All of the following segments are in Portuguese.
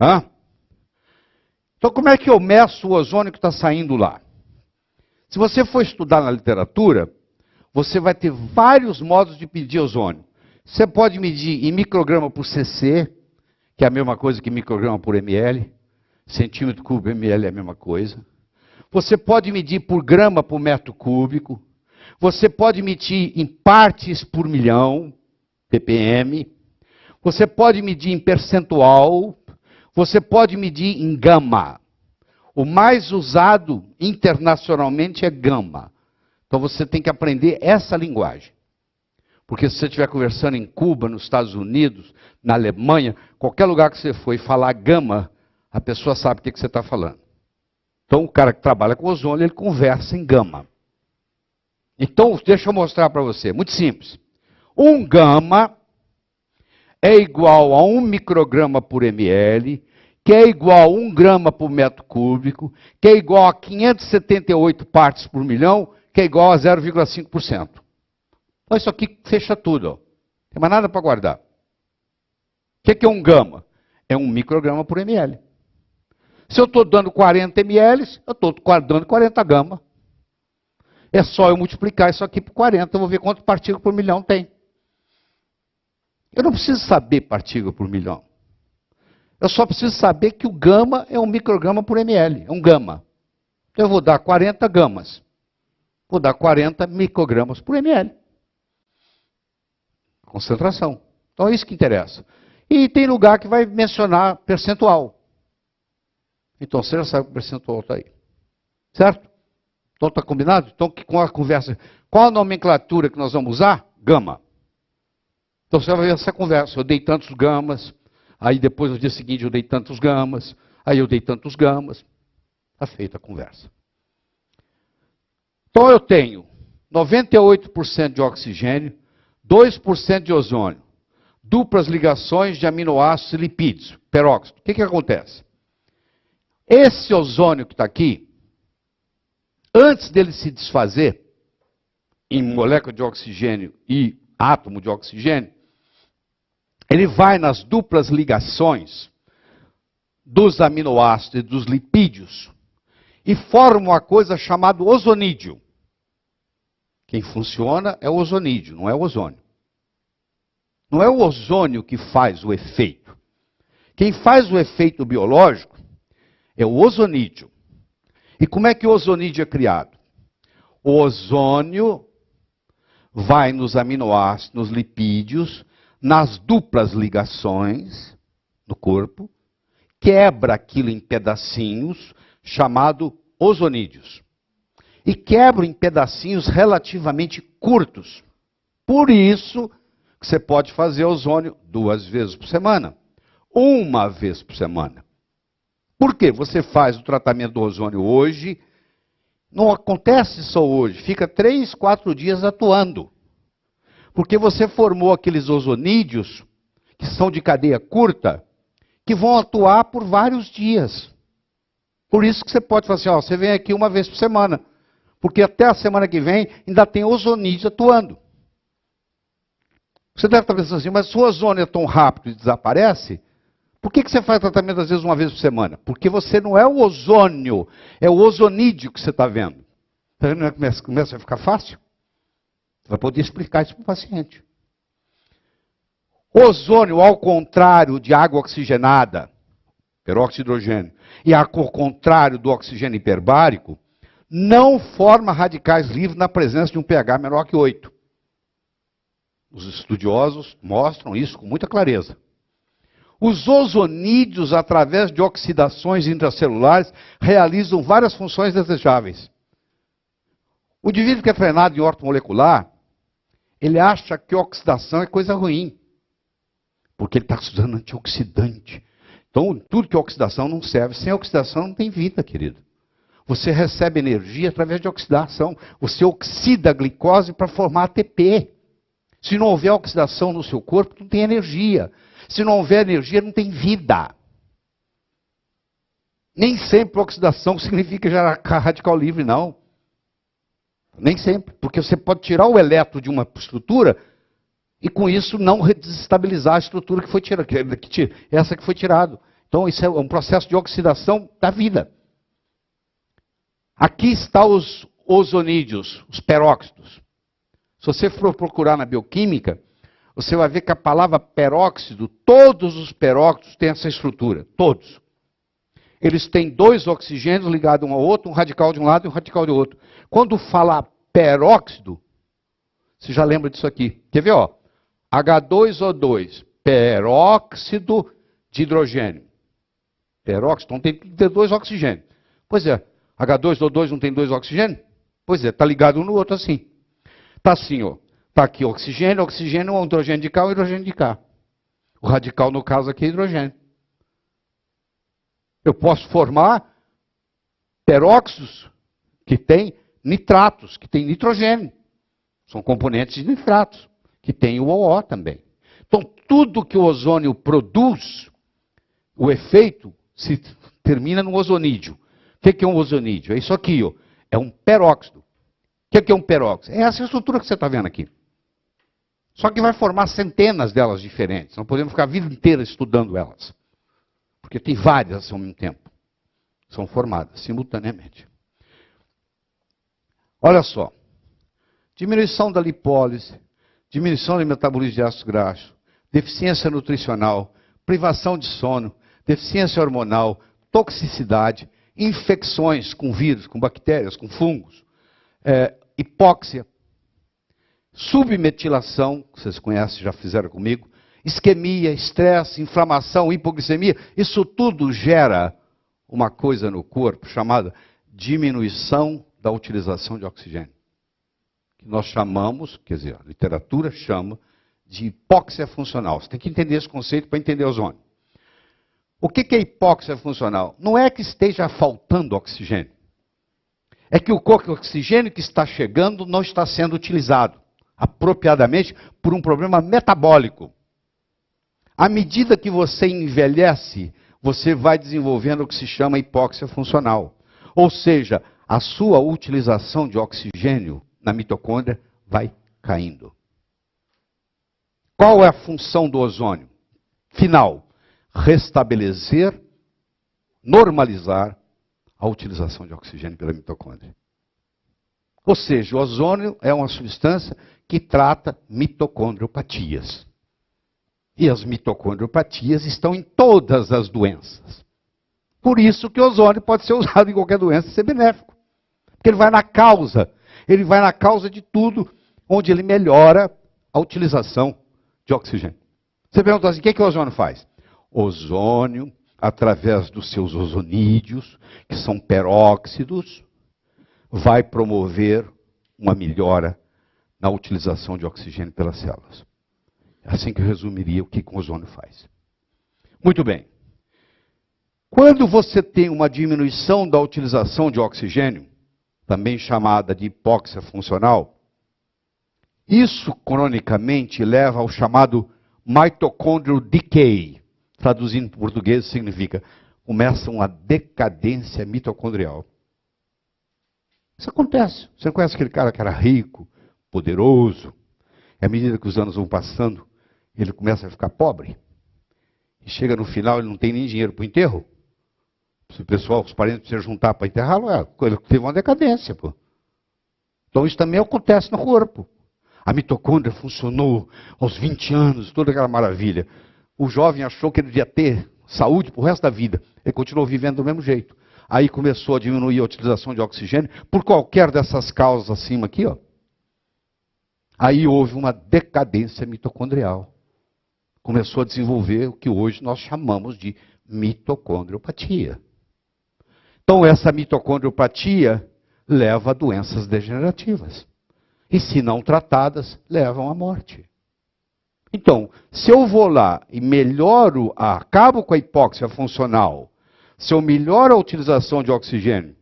Hã? Então, como é que eu meço o ozônio que está saindo lá? Se você for estudar na literatura, você vai ter vários modos de medir ozônio. Você pode medir em micrograma por cc, que é a mesma coisa que micrograma por ml. Centímetro cúbico ml é a mesma coisa. Você pode medir por grama por metro cúbico. Você pode medir em partes por milhão, ppm. Você pode medir em percentual. Você pode medir em gama. O mais usado internacionalmente é gama. Então você tem que aprender essa linguagem. Porque se você estiver conversando em Cuba, nos Estados Unidos, na Alemanha, qualquer lugar que você for e falar gama, a pessoa sabe o que você está falando. Então o cara que trabalha com ozônio, ele conversa em gama. Então, deixa eu mostrar para você. Muito simples. Um gama é igual a 1 micrograma por ml, que é igual a 1 grama por metro cúbico, que é igual a 578 partes por milhão, que é igual a 0,5%. Então isso aqui fecha tudo. Ó. Não tem mais nada para guardar. O que é um gama? É 1 micrograma por ml. Se eu estou dando 40 ml, eu estou dando 40 gama. É só eu multiplicar isso aqui por 40, eu vou ver quantas partículas por milhão tem. Eu não preciso saber partícula por milhão. Eu só preciso saber que o gama é 1 micrograma por ml. É um gama. Então eu vou dar 40 gamas. Vou dar 40 microgramas por ml. Concentração. Então é isso que interessa. E tem lugar que vai mencionar percentual. Então você já sabe que o percentual está aí. Certo? Então está combinado? Então com a conversa, qual a nomenclatura que nós vamos usar? Gama. Então você vai ver essa conversa. Eu dei tantos gamas, aí depois no dia seguinte eu dei tantos gamas, aí eu dei tantos gamas. Está feita a conversa. Então eu tenho 98% de oxigênio, 2% de ozônio, duplas ligações de aminoácidos e lipídios, peróxido. O que acontece? Esse ozônio que está aqui, antes dele se desfazer em molécula de oxigênio e átomo de oxigênio, ele vai nas duplas ligações dos aminoácidos e dos lipídios e forma uma coisa chamada ozonídeo. Quem funciona é o ozonídeo, não é o ozônio. Não é o ozônio que faz o efeito. Quem faz o efeito biológico é o ozonídeo. E como é que o ozonídeo é criado? O ozônio vai nos aminoácidos, nos lipídios, nas duplas ligações do corpo, quebra aquilo em pedacinhos, chamado ozonídeos. E quebra em pedacinhos relativamente curtos. Por isso que você pode fazer ozônio 2 vezes por semana. 1 vez por semana. Por quê? Você faz o tratamento do ozônio hoje, não acontece só hoje, fica 3, 4 dias atuando. Porque você formou aqueles ozonídeos, que são de cadeia curta, que vão atuar por vários dias. Por isso que você pode falar assim, ó, você vem aqui 1 vez por semana. Porque até a semana que vem ainda tem ozonídeos atuando. Você deve estar pensando assim, mas se o ozônio é tão rápido e desaparece, por que você faz tratamento às vezes 1 vez por semana? Porque você não é o ozônio, é o ozonídeo que você está vendo. Está vendo como começa a ficar fácil? Você vai poder explicar isso para o paciente. Ozônio, ao contrário de água oxigenada, peróxido de hidrogênio, e ao contrário do oxigênio hiperbárico, não forma radicais livres na presença de um pH menor que 8. Os estudiosos mostram isso com muita clareza. Os ozonídeos, através de oxidações intracelulares, realizam várias funções desejáveis. O indivíduo que é treinado em ortomolecular, ele acha que oxidação é coisa ruim, porque ele está estudando antioxidante. Então, tudo que é oxidação não serve. Sem oxidação não tem vida, querido. Você recebe energia através de oxidação. Você oxida a glicose para formar ATP. Se não houver oxidação no seu corpo, não tem energia. Se não houver energia, não tem vida. Nem sempre oxidação significa gerar radical livre, não. Nem sempre. Porque você pode tirar o elétron de uma estrutura e com isso não desestabilizar a estrutura que foi tirada, essa que foi tirada. Então, isso é um processo de oxidação da vida. Aqui estão os ozonídeos, os peróxidos. Se você for procurar na bioquímica, você vai ver que a palavra peróxido, todos os peróxidos têm essa estrutura, todos. Eles têm dois oxigênios ligados um ao outro, um radical de um lado e um radical do outro. Quando fala peróxido, você já lembra disso aqui. Quer ver, ó? H2O2, peróxido de hidrogênio. Peróxido, então tem que ter dois oxigênios. Pois é, H2O2 não tem dois oxigênios? Pois é, está ligado um no outro assim. Está assim, ó. Está aqui oxigênio, oxigênio, um hidrogênio de cá, um hidrogênio de cá. O radical, no caso aqui, é hidrogênio. Eu posso formar peróxidos que têm nitratos, que têm nitrogênio. São componentes de nitratos, que têm o OO também. Então, tudo que o ozônio produz, o efeito se termina no ozonídeo. O que é um ozonídeo? É isso aqui, ó. É um peróxido. O que é um peróxido? É essa estrutura que você está vendo aqui. Só que vai formar centenas delas diferentes. Não podemos ficar a vida inteira estudando elas. Porque tem várias ao mesmo tempo. São formadas simultaneamente. Olha só. Diminuição da lipólise, diminuição do metabolismo de ácidos graxos, deficiência nutricional, privação de sono, deficiência hormonal, toxicidade, infecções com vírus, com bactérias, com fungos, hipóxia, submetilação, que vocês conhecem, já fizeram comigo, isquemia, estresse, inflamação, hipoglicemia, isso tudo gera uma coisa no corpo chamada diminuição da utilização de oxigênio. Que nós chamamos, quer dizer, a literatura chama de hipóxia funcional. Você tem que entender esse conceito para entender o ozônio. O que é hipóxia funcional? Não é que esteja faltando oxigênio. É que o oxigênio que está chegando não está sendo utilizado apropriadamente por um problema metabólico. À medida que você envelhece, você vai desenvolvendo o que se chama hipóxia funcional. Ou seja, a sua utilização de oxigênio na mitocôndria vai caindo. Qual é a função do ozônio? Final, restabelecer, normalizar a utilização de oxigênio pela mitocôndria. Ou seja, o ozônio é uma substância que trata mitocondriopatias. E as mitocondriopatias estão em todas as doenças. Por isso que o ozônio pode ser usado em qualquer doença e ser benéfico. Porque ele vai na causa. Ele vai na causa de tudo, onde ele melhora a utilização de oxigênio. Você pergunta assim, o que o ozônio faz? Ozônio, através dos seus ozonídeos, que são peróxidos, vai promover uma melhora na utilização de oxigênio pelas células. É assim que eu resumiria o que o ozônio faz. Muito bem. Quando você tem uma diminuição da utilização de oxigênio, também chamada de hipóxia funcional, isso cronicamente leva ao chamado mitochondrial decay. Traduzindo para o português, significa começa uma decadência mitocondrial. Isso acontece. Você não conhece aquele cara que era rico, poderoso, e à medida que os anos vão passando, ele começa a ficar pobre. E chega no final, ele não tem nem dinheiro para o enterro. Se o pessoal, os parentes precisam juntar para enterrá-lo, ele teve uma decadência. Pô. Então isso também acontece no corpo. A mitocôndria funcionou aos 20 anos, toda aquela maravilha. O jovem achou que ele devia ter saúde para o resto da vida. Ele continuou vivendo do mesmo jeito. Aí começou a diminuir a utilização de oxigênio por qualquer dessas causas acima aqui, ó. Aí houve uma decadência mitocondrial. Começou a desenvolver o que hoje nós chamamos de mitocondriopatia. Então essa mitocondriopatia leva a doenças degenerativas. E se não tratadas, levam à morte. Então, se eu vou lá e melhoro, acabo com a hipóxia funcional, se eu melhoro a utilização de oxigênio,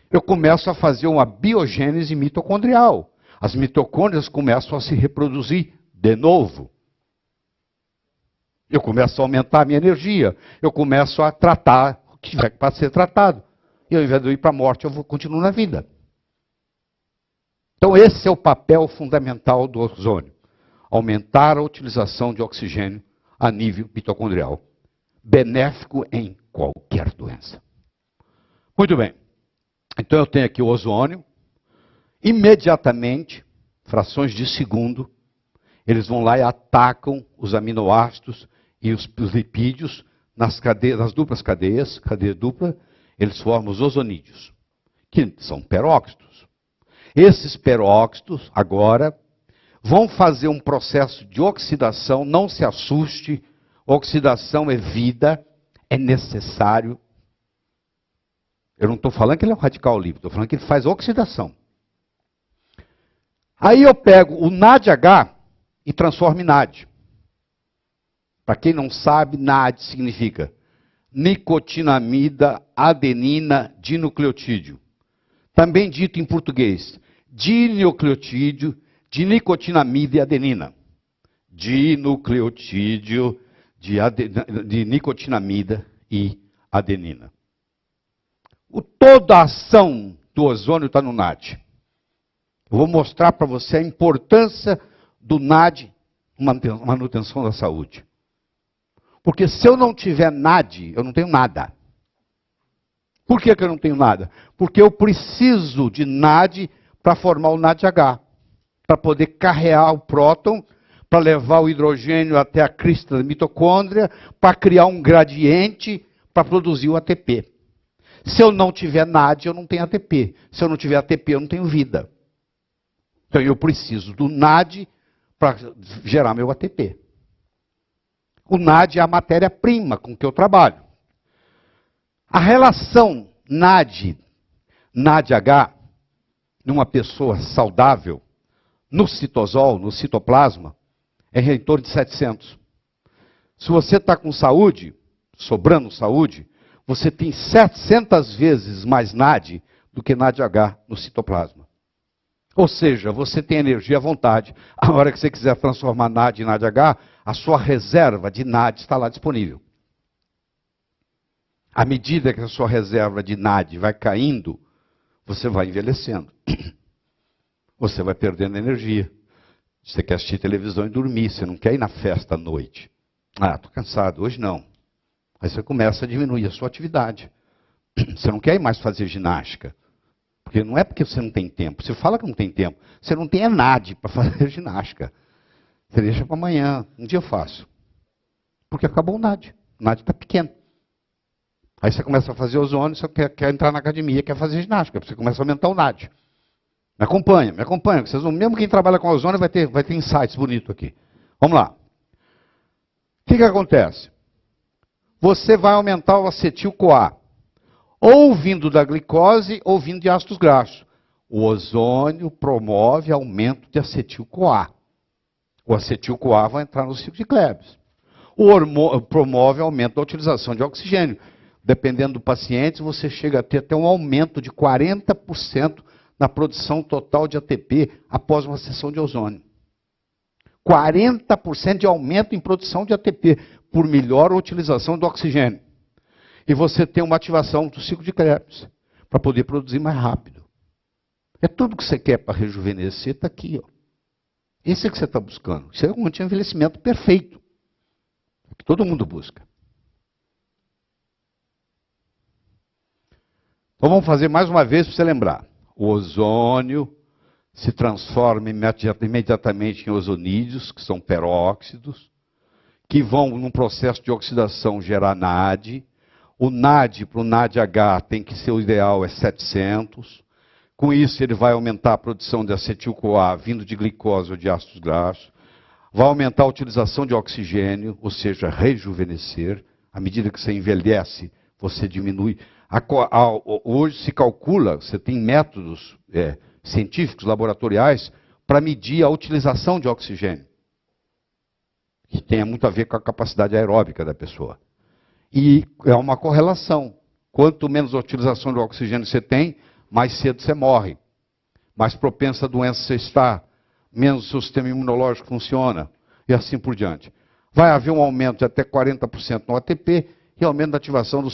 eu começo a fazer uma biogênese mitocondrial. As mitocôndrias começam a se reproduzir de novo. Eu começo a aumentar a minha energia. Eu começo a tratar o que tiver para ser tratado. E ao invés de eu ir para a morte, eu continuo na vida. Então esse é o papel fundamental do ozônio. Aumentar a utilização de oxigênio a nível mitocondrial. benéfico em qualquer doença. Muito bem. Então eu tenho aqui o ozônio. Imediatamente, frações de segundo, eles vão lá e atacam os aminoácidos e os lipídios nas duplas cadeias, cadeia dupla, eles formam os ozonídeos, que são peróxidos. Esses peróxidos, agora, vão fazer um processo de oxidação, não se assuste, oxidação é vida, é necessário. Eu não estou falando que ele é um radical livre, estou falando que ele faz oxidação. Aí eu pego o NADH e transformo em NAD. Para quem não sabe, NAD significa nicotinamida, adenina, dinucleotídeo. Também dito em português, dinucleotídeo, de nicotinamida e adenina. Dinucleotídeo de nicotinamida e adenina. Toda a ação do ozônio está no NAD. Eu vou mostrar para você a importância do NAD na manutenção da saúde. Porque se eu não tiver NAD, eu não tenho nada. Por que eu não tenho nada? Porque eu preciso de NAD para formar o NADH. Para poder carregar o próton, para levar o hidrogênio até a crista da mitocôndria, para criar um gradiente, para produzir o ATP. Se eu não tiver NAD, eu não tenho ATP. Se eu não tiver ATP, eu não tenho vida. Então eu preciso do NAD para gerar meu ATP. O NAD é a matéria-prima com que eu trabalho. A relação NAD-NADH, numa pessoa saudável, no citosol, no citoplasma, é em torno de 700. Se você está com saúde, sobrando saúde, você tem 700 vezes mais NAD do que NADH no citoplasma. Ou seja, você tem energia à vontade. A hora que você quiser transformar NAD em NADH, a sua reserva de NAD está lá disponível. À medida que a sua reserva de NAD vai caindo, você vai envelhecendo. Você vai perdendo energia. Você quer assistir televisão e dormir, você não quer ir na festa à noite. Ah, estou cansado, hoje não. Aí você começa a diminuir a sua atividade. Você não quer ir mais fazer ginástica. Porque não é porque você não tem tempo. Você fala que não tem tempo. Você não tem NAD para fazer ginástica. Você deixa para amanhã. Um dia eu faço. Porque acabou o NAD. O NAD está pequeno. Aí você começa a fazer ozônio, você quer entrar na academia, quer fazer ginástica. Você começa a aumentar o NAD. Me acompanha. Vocês vão, mesmo quem trabalha com ozônio vai ter insights bonitos aqui. Vamos lá. O que acontece? Você vai aumentar o acetil-CoA. Ou vindo da glicose, ou vindo de ácidos graxos. O ozônio promove aumento de acetil-CoA. O acetil-CoA vai entrar no ciclo de Krebs. O hormônio promove aumento da utilização de oxigênio. Dependendo do paciente, você chega a ter até um aumento de 40% na produção total de ATP após uma sessão de ozônio. 40% de aumento em produção de ATP por melhor utilização do oxigênio. E você tem uma ativação do ciclo de Krebs para poder produzir mais rápido. É tudo que você quer para rejuvenescer, está aqui. Ó. Esse é que você está buscando. Isso é um anti-envelhecimento perfeito. Que todo mundo busca. Então vamos fazer mais uma vez para você lembrar. O ozônio se transforma imediatamente em ozonídeos, que são peróxidos, que vão, num processo de oxidação, gerar NAD. O NAD para o NADH tem que ser o ideal, é 700. Com isso, ele vai aumentar a produção de acetil-CoA vindo de glicose ou de ácidos graxos. Vai aumentar a utilização de oxigênio, ou seja, rejuvenescer. À medida que você envelhece, você diminui. Hoje se calcula, você tem métodos científicos, laboratoriais, para medir a utilização de oxigênio. Que tem muito a ver com a capacidade aeróbica da pessoa. E é uma correlação. Quanto menos utilização de oxigênio você tem, mais cedo você morre. Mais propensa a doença você está. Menos o seu sistema imunológico funciona. E assim por diante. Vai haver um aumento de até 40% no ATP e aumento da ativação do